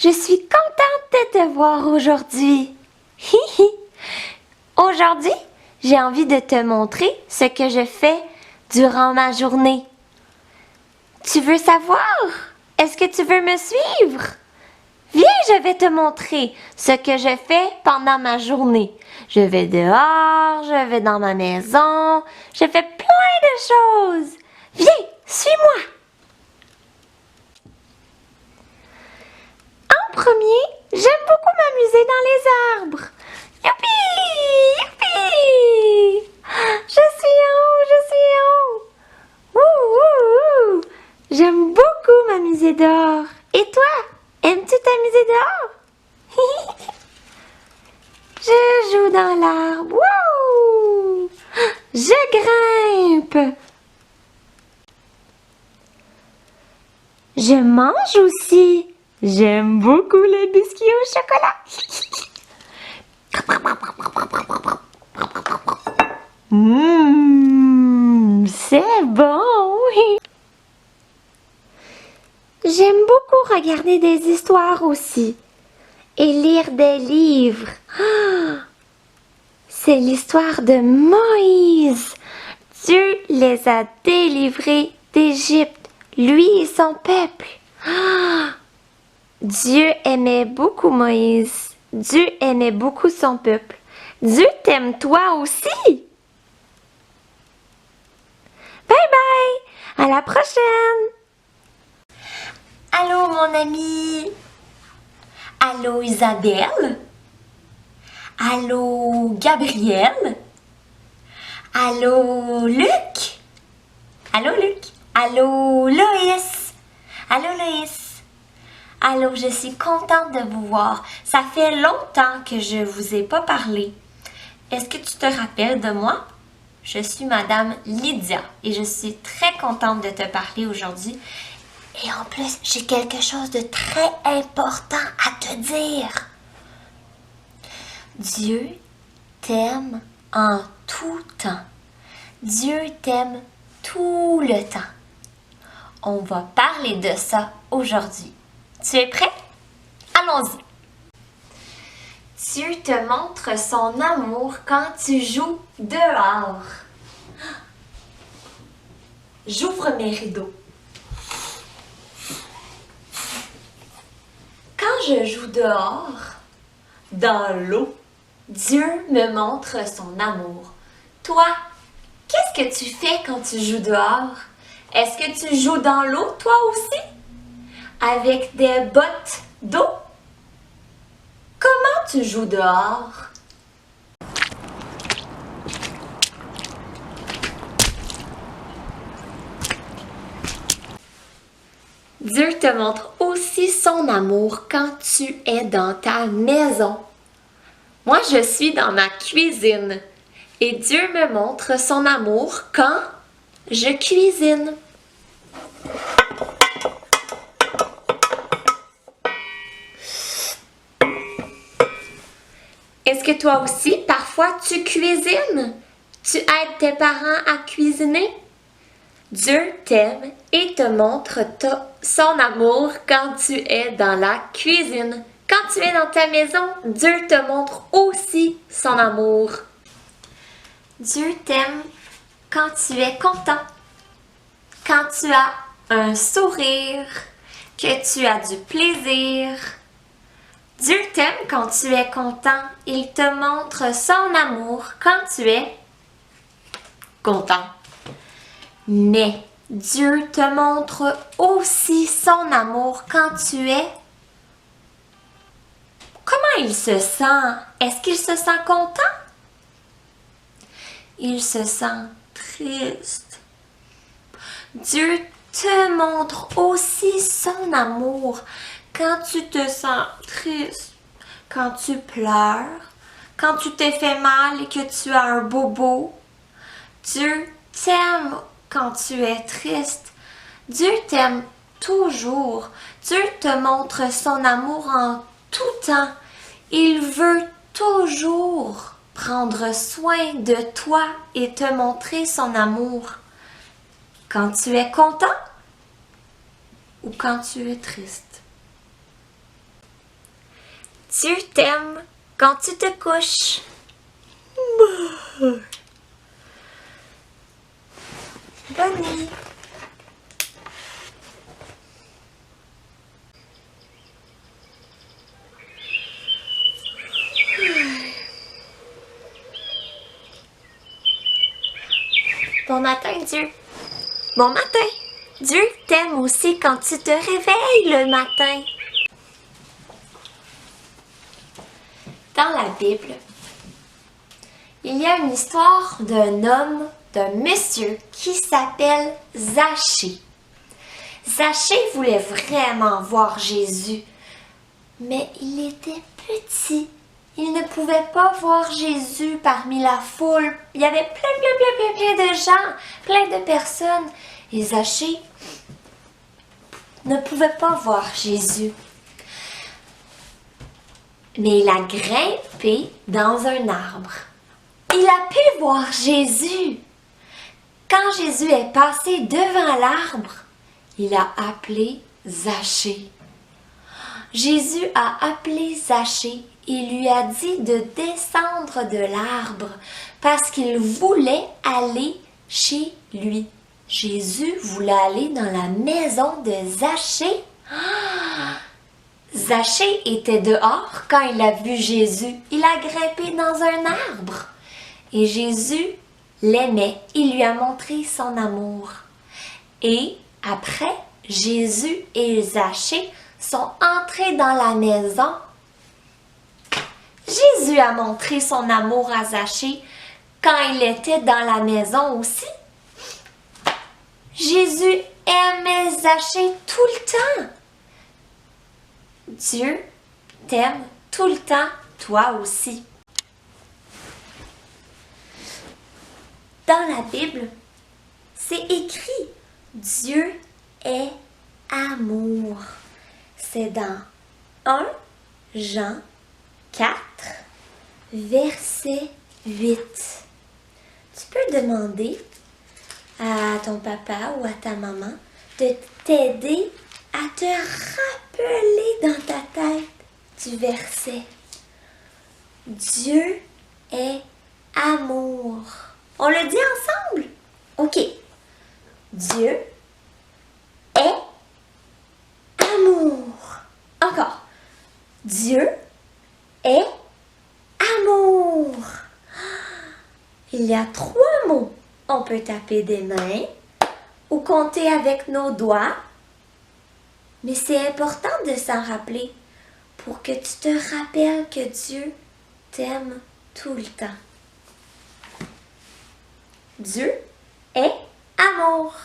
Je suis contente de te voir aujourd'hui. Hihi. Aujourd'hui, j'ai envie de te montrer ce que je fais durant ma journée. Tu veux savoir? Est-ce que tu veux me suivre? Viens, je vais te montrer ce que je fais pendant ma journée. Je vais dehors, je vais dans ma maison, je fais plein de choses. Viens, suis-moi. En premier, j'aime beaucoup m'amuser dans les arbres. Youpi! Youpi! Je suis en haut, je suis en haut. Ouh, ouh, ouh. J'aime beaucoup m'amuser dehors. Et toi, aimes-tu t'amuser dehors? Je joue dans l'arbre. Wouh! Je grimpe. Je mange aussi. J'aime beaucoup les biscuits au chocolat. C'est bon. J'aime beaucoup regarder des histoires aussi et lire des livres. C'est l'histoire de Moïse. Dieu les a délivrés d'Égypte, lui et son peuple. Dieu aimait beaucoup Moïse. Dieu aimait beaucoup son peuple. Dieu t'aime toi aussi. Bye bye. À la prochaine. Allô mon ami. Allô Isabelle. Allô Gabriel. Allô Luc. Allô Luc. Allô Loïs. Allô Loïs. Allô, je suis contente de vous voir. Ça fait longtemps que je ne vous ai pas parlé. Est-ce que tu te rappelles de moi? Je suis Madame Lydia et je suis très contente de te parler aujourd'hui. Et en plus, j'ai quelque chose de très important à te dire. Dieu t'aime en tout temps. Dieu t'aime tout le temps. On va parler de ça aujourd'hui. Tu es prêt? Allons-y. Dieu te montre son amour quand tu joues dehors. J'ouvre mes rideaux. Quand je joue dehors, dans l'eau, Dieu me montre son amour. Toi, qu'est-ce que tu fais quand tu joues dehors? Est-ce que tu joues dans l'eau, toi aussi? Avec des bottes d'eau? Comment tu joues dehors? Dieu te montre aussi son amour quand tu es dans ta maison. Moi, je suis dans ma cuisine et Dieu me montre son amour quand je cuisine. Est-ce que toi aussi, parfois, tu cuisines? Tu aides tes parents à cuisiner? Dieu t'aime et te montre son amour quand tu es dans la cuisine. Quand tu es dans ta maison, Dieu te montre aussi son amour. Dieu t'aime quand tu es content, quand tu as un sourire, que tu as du plaisir. Dieu t'aime quand tu es content. Il te montre son amour quand tu es content. Mais Dieu te montre aussi son amour quand tu es... Comment il se sent? Est-ce qu'il se sent content? Il se sent triste. Dieu te montre aussi son amour quand tu te sens triste, quand tu pleures, quand tu t'es fait mal et que tu as un bobo. Dieu t'aime quand tu es triste. Dieu t'aime toujours. Dieu te montre son amour en tout temps. Il veut toujours prendre soin de toi et te montrer son amour. Quand tu es content ou quand tu es triste. Dieu t'aime quand tu te couches. Bonne nuit. Bon matin, Dieu. Bon matin. Dieu t'aime aussi quand tu te réveilles le matin. Dans la Bible, il y a une histoire d'un homme, d'un monsieur qui s'appelle Zachée. Zachée voulait vraiment voir Jésus, mais il était petit. Il ne pouvait pas voir Jésus parmi la foule. Il y avait plein de gens, plein de personnes. Et Zachée ne pouvait pas voir Jésus. Mais il a grimpé dans un arbre. Il a pu voir Jésus. Quand Jésus est passé devant l'arbre, il a appelé Zachée. Jésus a appelé Zachée et lui a dit de descendre de l'arbre parce qu'il voulait aller chez lui. Jésus voulait aller dans la maison de Zachée. Zachée était dehors quand il a vu Jésus. Il a grimpé dans un arbre. Et Jésus l'aimait. Il lui a montré son amour. Et après, Jésus et Zachée sont entrés dans la maison. Jésus a montré son amour à Zachée quand il était dans la maison aussi. Jésus aimait Zachée tout le temps. Dieu t'aime tout le temps, toi aussi. Dans la Bible, c'est écrit « Dieu est amour ». C'est dans 1 Jean 4, verset 8. Tu peux demander à ton papa ou à ta maman de t'aider à te rappeler dans ta tête du verset. Dieu est amour. On le dit ensemble? OK. Dieu est amour. Encore. Dieu est amour. Il y a 3 mots. On peut taper des mains ou compter avec nos doigts. Mais c'est important de s'en rappeler pour que tu te rappelles que Dieu t'aime tout le temps. Dieu est amour.